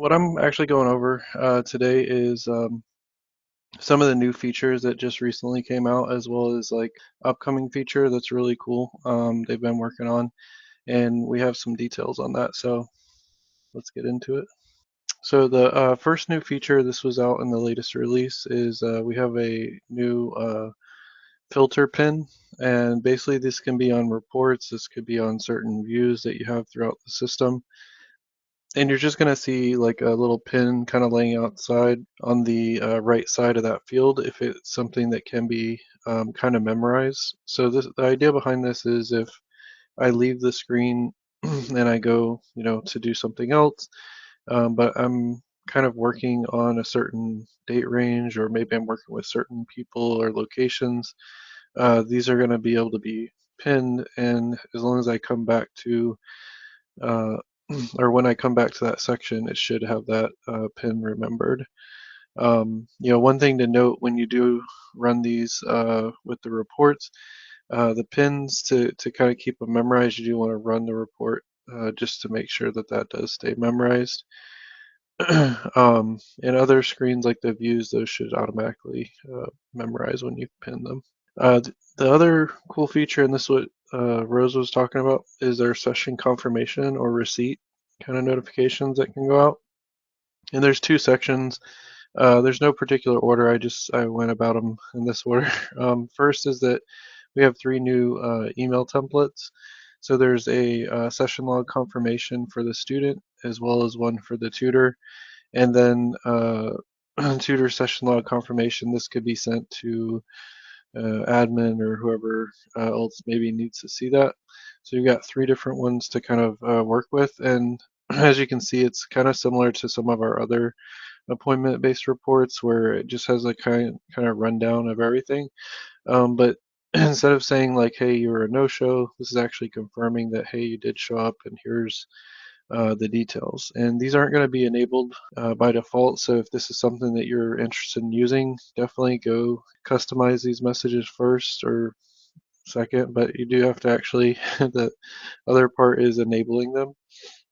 what I'm actually going over today is some of the new features that just recently came out, as well as like upcoming feature that's really cool. They've been working on, and we have some details on that. So let's get into it. So the first new feature, this was out in the latest release, is we have a new filter pin, and basically this can be on reports. This could be on certain views that you have throughout the system. And you're just going to see like a little pin kind of laying outside on the right side of that field if it's something that can be kind of memorized. So the idea behind this is if I leave the screen and I go, to do something else, but I'm kind of working on a certain date range, or maybe I'm working with certain people or locations, these are going to be able to be pinned, and as long as I come back to uh, or when I come back to that section, it should have that pin remembered. One thing to note when you do run these with the reports, the pins to kind of keep them memorized, you do want to run the report just to make sure that that does stay memorized. In other screens like the views, those should automatically memorize when you pin them. The other cool feature, and this is what Rose was talking about, is there session confirmation or receipt kind of notifications that can go out. And there's two sections. There's no particular order. I went about them in this order. First is that we have three new email templates. So there's a session log confirmation for the student, as well as one for the tutor, and then tutor session log confirmation. This could be sent to admin or whoever else maybe needs to see that. So you've got three different ones to kind of work with, and as you can see, it's kind of similar to some of our other appointment-based reports where it just has a kind of rundown of everything. But instead of saying like, "Hey, you were a no-show," this is actually confirming that, "Hey, you did show up, and here's the details." And these aren't going to be enabled by default. So if this is something that you're interested in using, definitely go customize these messages first or second. But you do have to actually, the other part is enabling them.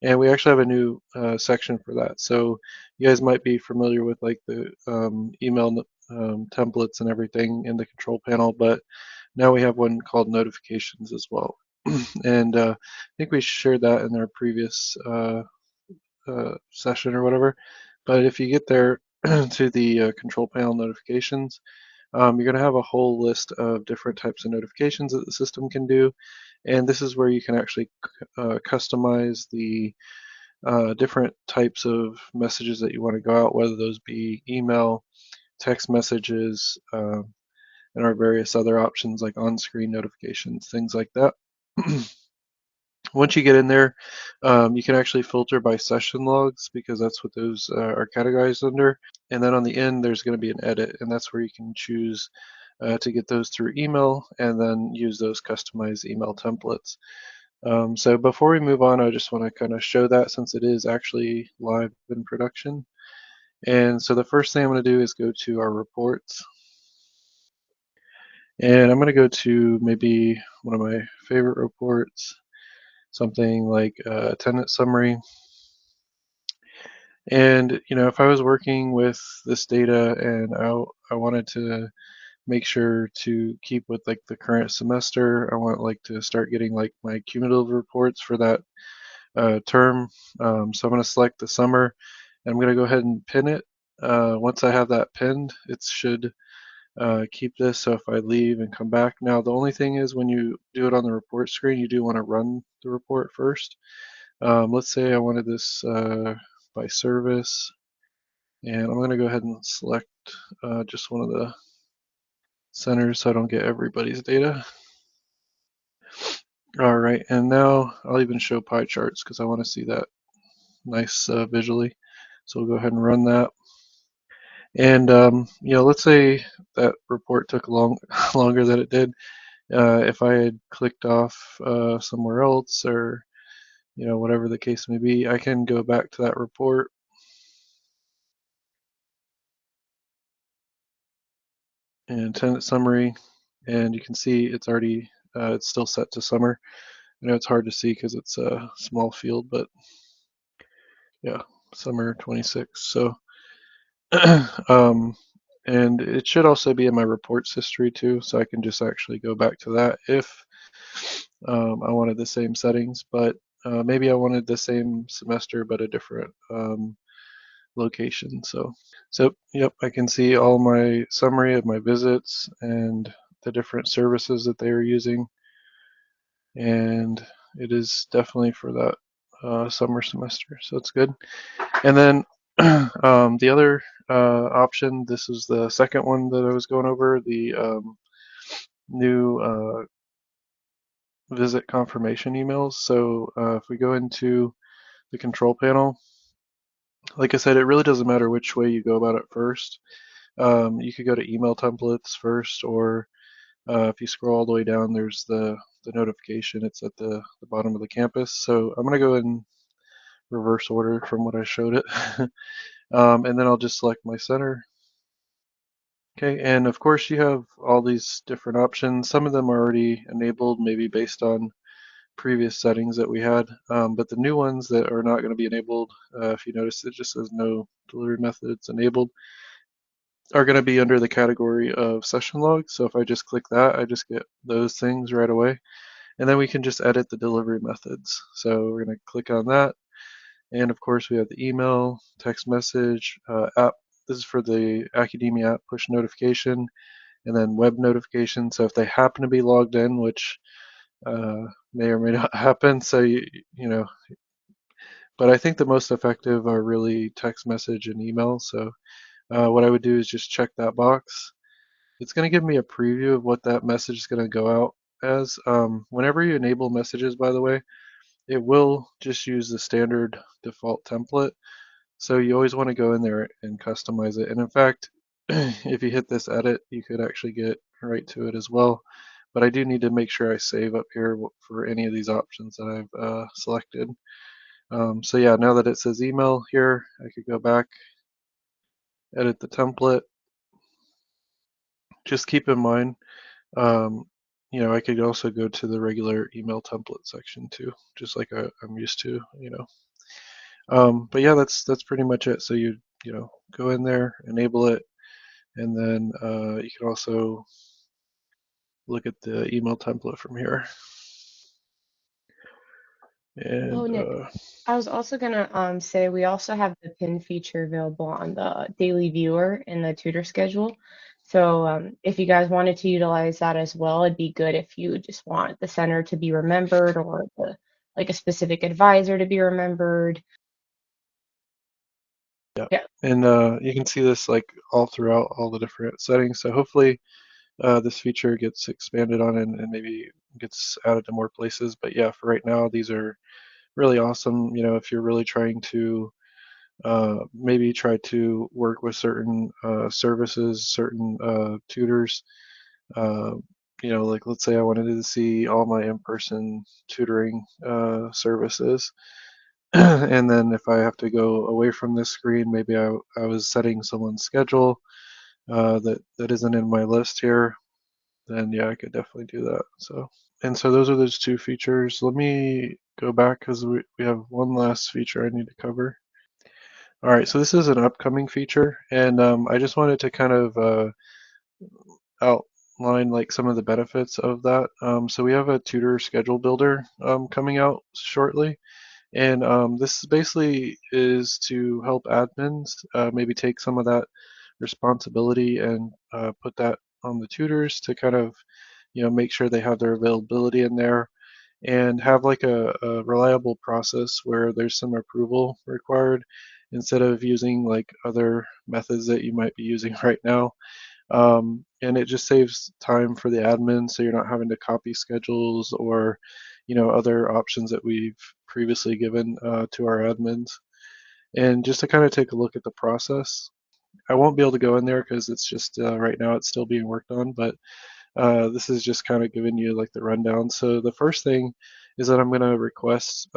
And we actually have a new section for that. So you guys might be familiar with like the email templates and everything in the control panel, but now we have one called notifications as well. And I think we shared that in our previous session or whatever. But if you get there to the control panel notifications, you're going to have a whole list of different types of notifications that the system can do. And this is where you can actually customize the different types of messages that you want to go out, whether those be email, text messages, and our various other options like on-screen notifications, things like that. Once you get in there, you can actually filter by session logs because that's what those are categorized under. And then on the end, there's going to be an edit, and that's where you can choose to get those through email and then use those customized email templates. So before we move on, I just want to kind of show that since it is actually live in production. And so the first thing I'm going to do is go to our reports. And I'm going to go to maybe one of my favorite reports, something like attendance summary. And if I was working with this data and I wanted to make sure to keep with like the current semester, I want like to start getting like my cumulative reports for that term. So I'm going to select the summer, and I'm going to go ahead and pin it. Once I have that pinned, it should keep this. So if I leave and come back, now the only thing is when you do it on the report screen, you do want to run the report first. Let's say I wanted this by service, and I'm going to go ahead and select just one of the centers so I don't get everybody's data. All right, and now I'll even show pie charts because I want to see that nice visually. So we'll go ahead and run that. And let's say that report took longer than it did. If I had clicked off somewhere else, or whatever the case may be, I can go back to that report and tenant summary, and you can see it's already it's still set to summer. I know it's hard to see because it's a small field, but yeah. summer 26. So, um, and it should also be in my reports history too, so I can just actually go back to that if I wanted the same settings, but maybe I wanted the same semester but a different location. So yep, I can see all my summary of my visits and the different services that they are using, and it is definitely for that summer semester, so it's good. And then the other option, this is the second one that I was going over, the new visit confirmation emails. So if we go into the control panel, like I said, it really doesn't matter which way you go about it first. You could go to email templates first, or if you scroll all the way down, there's the notification. It's at the bottom of the campus. So I'm going to go in reverse order from what I showed it. And then I'll just select my center. Okay, and of course you have all these different options. Some of them are already enabled, maybe based on previous settings that we had, but the new ones that are not going to be enabled, if you notice it just says no delivery methods enabled, are going to be under the category of session logs. So if I just click that, I just get those things right away. And then we can just edit the delivery methods. So we're going to click on that. And of course we have the email, text message, app. This is for the Accudemia app push notification, and then web notification. So if they happen to be logged in, which may or may not happen, so you know, but I think the most effective are really text message and email. So what I would do is just check that box. It's going to give me a preview of what that message is going to go out as. Whenever you enable messages, by the way, it will just use the standard default template. So you always want to go in there and customize it. And in fact, if you hit this edit, you could actually get right to it as well. But I do need to make sure I save up here for any of these options that I've selected. So yeah, now that it says email here, I could go back, edit the template. Just keep in mind, um, I could also go to the regular email template section too, just like I'm used to. But yeah, that's pretty much it. So you go in there, enable it, and then you can also look at the email template from here. Oh, And Nick, I was also gonna say we also have the pin feature available on the daily viewer in the tutor schedule. So if you guys wanted to utilize that as well, it'd be good if you just want the center to be remembered or like a specific advisor to be remembered. yeah, Yeah. and you can see this like all throughout all the different settings. So hopefully this feature gets expanded on and maybe gets added to more places. But yeah, for right now, these are really awesome. If you're really trying to maybe try to work with certain services, certain tutors. Uh, like let's say I wanted to see all my in-person tutoring services. And then if I have to go away from this screen, maybe I was setting someone's schedule that isn't in my list here, then yeah, I could definitely do that. So those are those two features. Let me go back because we have one last feature I need to cover. All right, so this is an upcoming feature, and I just wanted to kind of outline like some of the benefits of that. So we have a tutor schedule builder coming out shortly, and this basically is to help admins maybe take some of that responsibility and put that on the tutors to kind of make sure they have their availability in there and have like a reliable process where there's some approval required instead of using like other methods that you might be using right now. And it just saves time for the admin, so you're not having to copy schedules or other options that we've previously given to our admins. And just to kind of take a look at the process, I won't be able to go in there because it's just right now it's still being worked on, but this is just kind of giving you like the rundown. So the first thing is that I'm going to request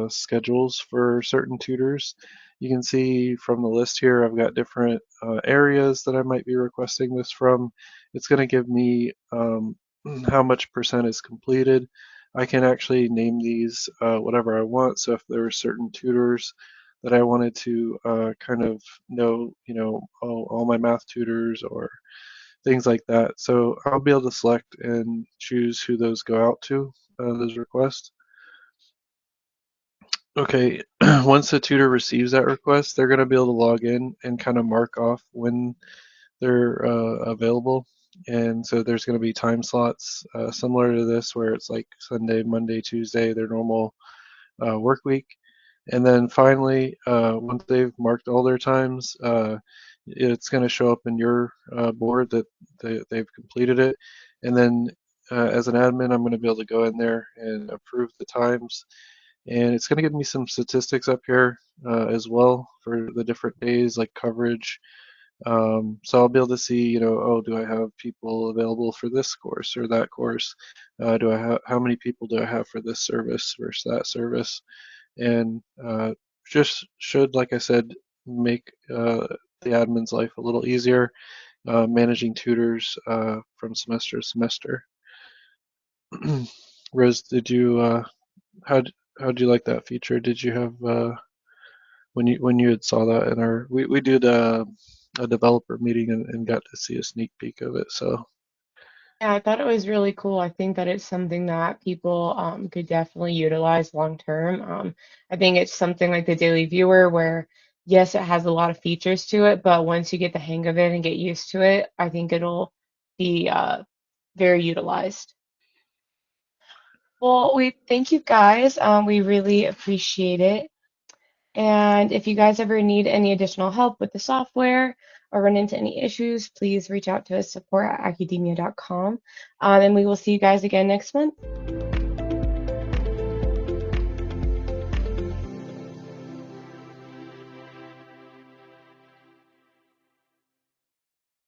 schedules for certain tutors. You can see from the list here, I've got different areas that I might be requesting this from. It's going to give me how much percent is completed. I can actually name these whatever I want. So if there are certain tutors that I wanted to kind of know, all my math tutors or things like that. So I'll be able to select and choose who those go out to, those requests. Okay, once the tutor receives that request, they're going to be able to log in and kind of mark off when they're available. And so there's going to be time slots similar to this, where it's like Sunday, Monday, Tuesday, their normal work week. And then finally, once they've marked all their times, it's going to show up in your board that they've completed it. And then as an admin, I'm going to be able to go in there and approve the times. And it's going to give me some statistics up here as well for the different days, like coverage. So I'll be able to see, oh, do I have people available for this course or that course? Do I have how many people do I have for this service versus that service? And just should, like I said, make the admin's life a little easier managing tutors from semester to semester. Rose, did you how how'd you like that feature? Did you have when you had saw that in our we did a developer meeting and got to see a sneak peek of it. So Yeah, I thought it was really cool. I think that it's something that people could definitely utilize long term. I think it's something like the Daily Viewer, where yes, it has a lot of features to it, but once you get the hang of it and get used to it, I think it'll be very utilized. Well, we thank you guys. We really appreciate it. And if you guys ever need any additional help with the software or run into any issues, please reach out to us, support@academia.com. And we will see you guys again next month.